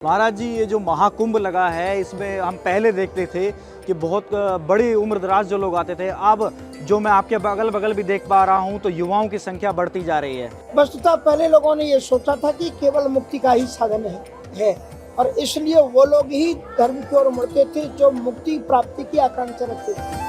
महाराज जी, ये जो महाकुंभ लगा है इसमें हम पहले देखते थे कि बहुत बड़ी उम्र दराज जो लोग आते थे। अब जो मैं आपके बगल बगल भी देख पा रहा हूँ तो युवाओं की संख्या बढ़ती जा रही है। वस्तुतः पहले लोगों ने ये सोचा था कि केवल मुक्ति का ही साधन है और इसलिए वो लोग ही धर्म की ओर मुड़ते थे जो मुक्ति प्राप्ति की आकांक्षा रखते थे।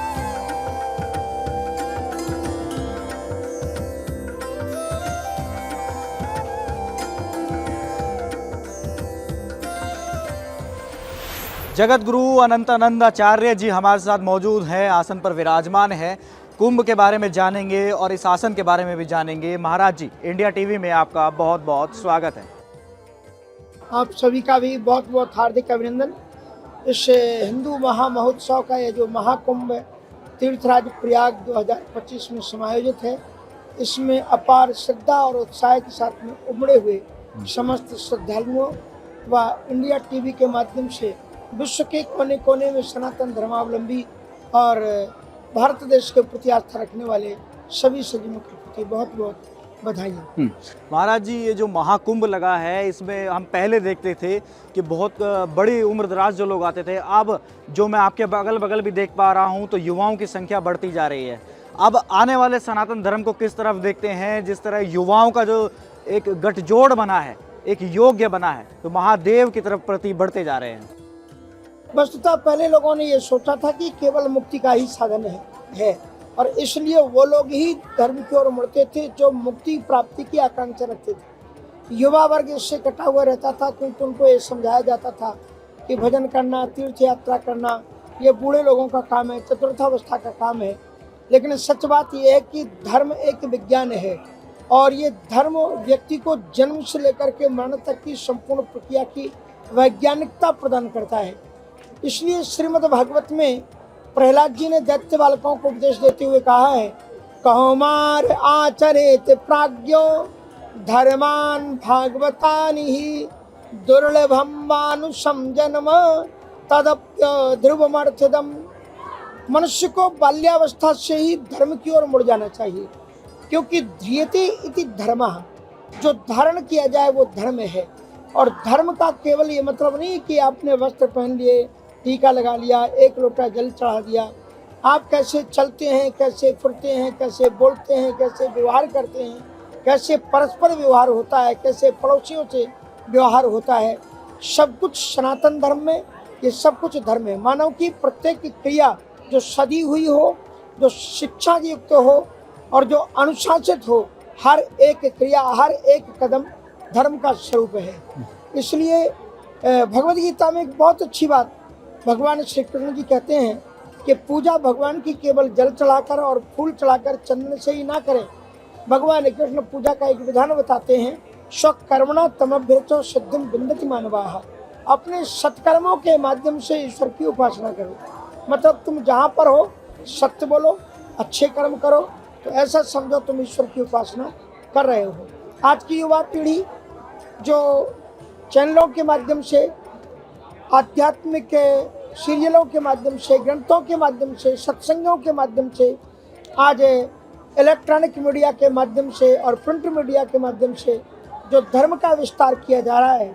जगत गुरु अनंतानंद आचार्य जी हमारे साथ मौजूद हैं, आसन पर विराजमान है। कुंभ के बारे में जानेंगे और इस आसन के बारे में भी जानेंगे। महाराज जी, इंडिया टीवी में आपका बहुत बहुत स्वागत है। आप सभी का भी बहुत बहुत हार्दिक अभिनंदन। इस हिंदू महामहोत्सव का ये जो महाकुंभ तीर्थराज प्रयाग 2025 में समायोजित है, इसमें अपार श्रद्धा और उत्साह के साथ में उमड़े हुए समस्त श्रद्धालुओं व इंडिया टीवी के माध्यम से विश्व के कोने कोने में सनातन धर्मावलंबी और भारत देश के प्रति आस्था रखने वाले सभी सज्जनों के प्रति बहुत बहुत बधाइयाँ। महाराज जी, ये जो महाकुंभ लगा है इसमें हम पहले देखते थे कि बहुत बड़ी उम्र दराज जो लोग आते थे। अब जो मैं आपके बगल बगल भी देख पा रहा हूँ तो युवाओं की संख्या बढ़ती जा रही है। अब आने वाले सनातन धर्म को किस तरफ देखते हैं? जिस तरह युवाओं का जो एक गठजोड़ बना है, एक योग्य बना है, तो महादेव की तरफ प्रति बढ़ते जा रहे हैं। वस्तुतः पहले लोगों ने ये सोचा था कि केवल मुक्ति का ही साधन है और इसलिए वो लोग ही धर्म की ओर मुड़ते थे जो मुक्ति प्राप्ति की आकांक्षा रखते थे। युवा वर्ग इससे कटा हुआ रहता था क्योंकि उनको ये समझाया जाता था कि भजन करना, तीर्थ यात्रा करना ये बूढ़े लोगों का काम है, चतुर्थावस्था का काम है। लेकिन सच बात यह है कि धर्म एक विज्ञान है और ये धर्म व्यक्ति को जन्म से लेकर के मरण तक की संपूर्ण प्रक्रिया की वैज्ञानिकता प्रदान करता है। इसलिए श्रीमद् भागवत में प्रहलाद जी ने दैत्य बालकों को उपदेश देते हुए कहा है, कौमार आचरेत प्राज्ञो धर्मान भागवतानि ही दुर्लभम मानुषम जन्म तदप्य ध्रुवमर्थदम। मनुष्य को बाल्यावस्था से ही धर्म की ओर मुड़ जाना चाहिए क्योंकि ध्रियते इति धर्मः, जो धारण किया जाए वो धर्म है। और धर्म का केवल ये मतलब नहीं कि आपने वस्त्र पहन लिए, टीका लगा लिया, एक लोटा जल चढ़ा दिया। आप कैसे चलते हैं, कैसे फिरते हैं, कैसे बोलते हैं, कैसे व्यवहार करते हैं, कैसे परस्पर व्यवहार होता है, कैसे पड़ोसियों से व्यवहार होता है, सब कुछ सनातन धर्म में ये सब कुछ धर्म है। मानव की प्रत्येक क्रिया जो सदी हुई हो, जो शिक्षा युक्त हो और जो अनुशासित हो, हर एक क्रिया, हर एक कदम धर्म का स्वरूप है। इसलिए भगवद गीता में एक बहुत अच्छी बात भगवान श्री कृष्ण जी कहते हैं कि पूजा भगवान की केवल जल चढ़ाकर और फूल चढ़ाकर चंदन से ही ना करें। भगवान कृष्ण पूजा का एक विधान बताते हैं, स्वकर्मणा तमभ्यर्चो सिद्धिं विन्दति मानवाः। अपने सत्कर्मों के माध्यम से ईश्वर की उपासना करो। मतलब तुम जहाँ पर हो सत्य बोलो, अच्छे कर्म करो, तो ऐसा समझो तुम ईश्वर की उपासना कर रहे हो। आज की युवा पीढ़ी जो चैनलों के माध्यम से, आध्यात्मिक सीरियलों के माध्यम से, ग्रंथों के माध्यम से, सत्संगों के माध्यम से, आज इलेक्ट्रॉनिक मीडिया के माध्यम से और प्रिंट मीडिया के माध्यम से जो धर्म का विस्तार किया जा रहा है,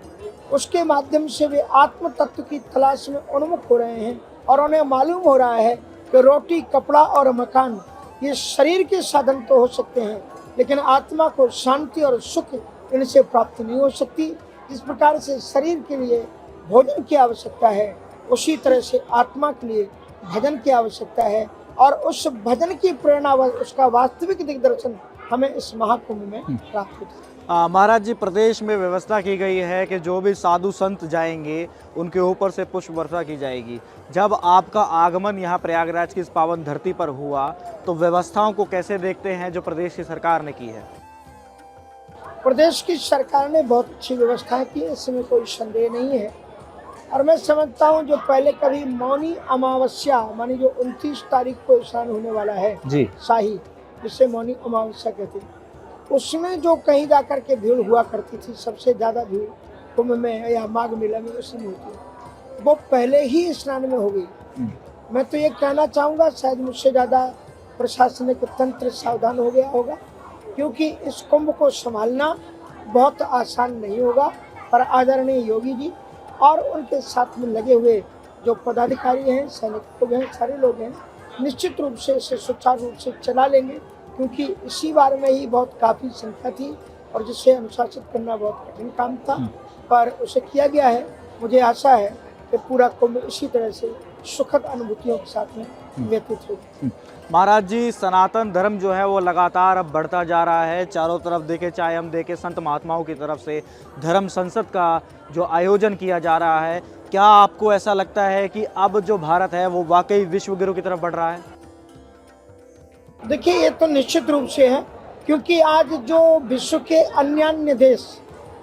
उसके माध्यम से वे आत्म तत्व की तलाश में उन्मुख हो रहे हैं और उन्हें मालूम हो रहा है कि रोटी, कपड़ा और मकान ये शरीर के साधन तो हो सकते हैं लेकिन आत्मा को शांति और सुख इनसे प्राप्त नहीं हो सकती। इस प्रकार से शरीर के लिए भोजन की आवश्यकता है, उसी तरह से आत्मा के लिए भजन की आवश्यकता है और उस भजन की प्रेरणा व उसका वास्तविक दिग्दर्शन हमें इस महाकुंभ में प्राप्त होता है। महाराज जी, प्रदेश में व्यवस्था की गई है कि जो भी साधु संत जाएंगे उनके ऊपर से पुष्प वर्षा की जाएगी। जब आपका आगमन यहाँ प्रयागराज की इस पावन धरती पर हुआ तो व्यवस्थाओं को कैसे देखते हैं जो प्रदेश की सरकार ने की है? प्रदेश की सरकार ने बहुत अच्छी व्यवस्थाएं की, इसमें कोई संदेह नहीं है। और मैं समझता हूँ जो पहले कभी मौनी अमावस्या मानी जो 29 तारीख को स्नान होने वाला है जी, शाही, जिससे मौनी अमावस्या कहते हैं, उसमें जो कहीं जाकर के भीड़ हुआ करती थी, सबसे ज़्यादा भीड़ कुंभ में या माघ मेला में उसमें होती है, वो पहले ही स्नान में हो गई। मैं तो ये कहना चाहूँगा शायद मुझसे ज़्यादा प्रशासनिक तंत्र सावधान हो गया होगा क्योंकि इस कुंभ को संभालना बहुत आसान नहीं होगा। पर आदरणीय योगी जी और उनके साथ में लगे हुए जो पदाधिकारी हैं, सैनिक लोग हैं, सारे लोग हैं, निश्चित रूप से इसे सुचारू रूप से चला लेंगे, क्योंकि इसी बार में ही बहुत काफ़ी संख्या थी और जिसे अनुशासित करना बहुत कठिन काम था, पर उसे किया गया है। मुझे आशा है कि पूरा कुंभ इसी तरह से सुखद अनुभूतियों के साथ में व्यतीत होगा। महाराज जी, सनातन धर्म जो है वो लगातार अब बढ़ता जा रहा है। चारों तरफ देखे, चाहे हम देखें संत महात्माओं की तरफ से धर्म संसद का जो आयोजन किया जा रहा है, क्या आपको ऐसा लगता है कि अब जो भारत है वो वाकई विश्व गुरु की तरफ बढ़ रहा है? देखिए, ये तो निश्चित रूप से है, क्योंकि आज जो विश्व के अन्य देश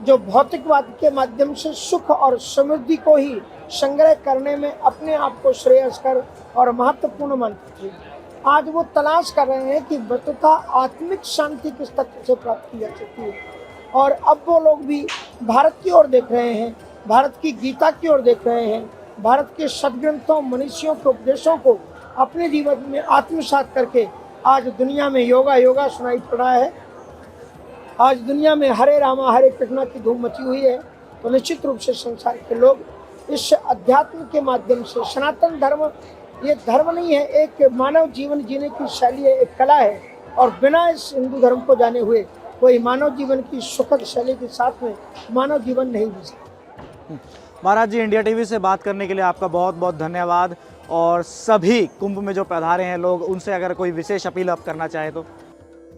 जो भौतिकवाद के माध्यम से सुख और समृद्धि को ही संग्रह करने में अपने आप को श्रेयस्कर और महत्वपूर्ण मानते थे, आज वो तलाश कर रहे हैं कि वस्तुतः आत्मिक शांति किस तक से प्राप्त की जा सकती है। और अब वो लोग भी भारत की ओर देख रहे हैं, भारत की गीता की ओर देख रहे हैं, भारत के सदग्रंथों, मनीषियों के उपदेशों को अपने जीवन में आत्मसात करके आज दुनिया में योगा सुनाई पड़ रहा है। आज दुनिया में हरे रामा हरे कृष्णा की धूम मची हुई है। तो निश्चित रूप से संसार के लोग इस अध्यात्म के माध्यम से, सनातन धर्म ये धर्म नहीं है, एक मानव जीवन जीने की शैली है, एक कला है, और बिना इस हिंदू धर्म को जाने हुए कोई मानव जीवन की सुखद शैली के साथ में मानव जीवन नहीं जी सकता। महाराज जी, इंडिया टीवी से बात करने के लिए आपका बहुत बहुत धन्यवाद। और सभी कुंभ में जो पधारे हैं लोग, उनसे अगर कोई विशेष अपील आप करना चाहे तो?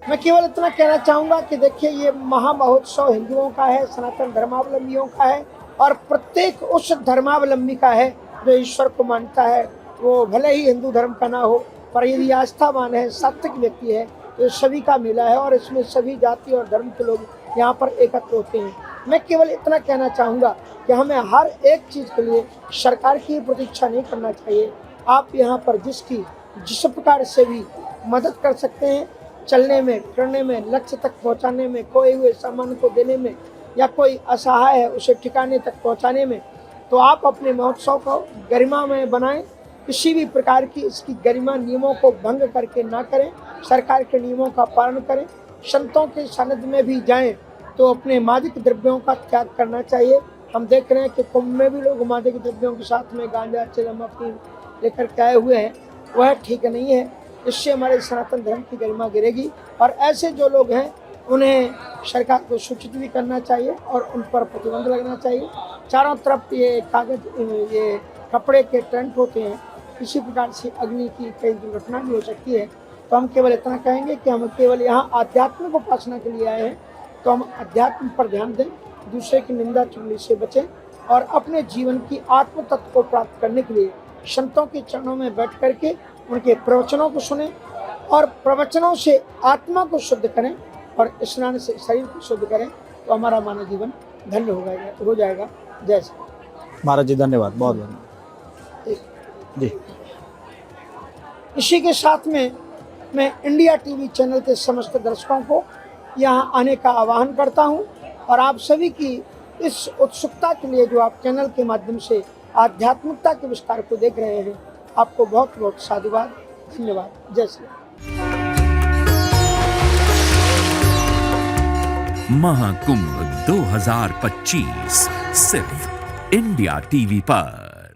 मैं केवल इतना कहना चाहूँगा कि देखिए, ये महामहोत्सव हिंदुओं का है, सनातन धर्मावलंबियों का है, और प्रत्येक उस धर्मावलंबी का है जो ईश्वर को मानता है। वो भले ही हिंदू धर्म का ना हो, पर यदि आस्थावान है, सात्विक व्यक्ति है, तो सभी का मेला है और इसमें सभी जाति और धर्म के लोग यहाँ पर एकत्र होते हैं। मैं केवल इतना कहना चाहूँगा कि हमें हर एक चीज़ के लिए सरकार की प्रतीक्षा नहीं करना चाहिए। आप यहाँ पर जिस प्रकार से भी मदद कर सकते हैं, चलने में, फिरने में, लक्ष्य तक पहुँचाने में, खोए हुए सामान को देने में, या कोई असहाय है उसे ठिकाने तक पहुँचाने में, तो आप अपने महोत्सव को गरिमामय बनाएं। किसी भी प्रकार की इसकी गरिमा नियमों को भंग करके ना करें, सरकार के नियमों का पालन करें। संतों के सानिध्य में भी जाएं तो अपने मादक द्रव्यों का त्याग करना चाहिए। हम देख रहे हैं कि कुंभ में भी लोग मादक द्रव्यों के साथ में गांजा, चिलम, अफीम लेकर के आए हुए हैं, वह ठीक नहीं है। इससे हमारे सनातन धर्म की गरिमा गिरेगी, और ऐसे जो लोग हैं उन्हें सरकार को सूचित भी करना चाहिए और उन पर प्रतिबंध लगना चाहिए। चारों तरफ ये कागज, ये कपड़े के टेंट होते हैं, किसी प्रकार से अग्नि की कई दुर्घटना भी हो सकती है। तो हम केवल इतना कहेंगे कि हम केवल यहाँ आध्यात्मिक उपासना के लिए आए हैं, तो हम अध्यात्म पर ध्यान दें, दूसरे की निंदा चुगली से बचें, और अपने जीवन की आत्म तत्व को प्राप्त करने के लिए संतों के चरणों में बैठ करके उनके प्रवचनों को सुने, और प्रवचनों से आत्मा को शुद्ध करें और स्नान से शरीर को शुद्ध करें, तो हमारा मानव जीवन धन्य हो जाएगा। जय श्री राम। महाराज जी, धन्यवाद, बहुत धन्यवाद जी। इसी के साथ में मैं इंडिया टीवी चैनल के समस्त दर्शकों को यहाँ आने का आह्वान करता हूँ, और आप सभी की इस उत्सुकता के लिए जो आप चैनल के माध्यम से आध्यात्मिकता के विस्तार को देख रहे हैं, आपको बहुत बहुत साधुवाद, धन्यवाद। जय श्री राम। महाकुंभ 2025 सिर्फ इंडिया टीवी पर।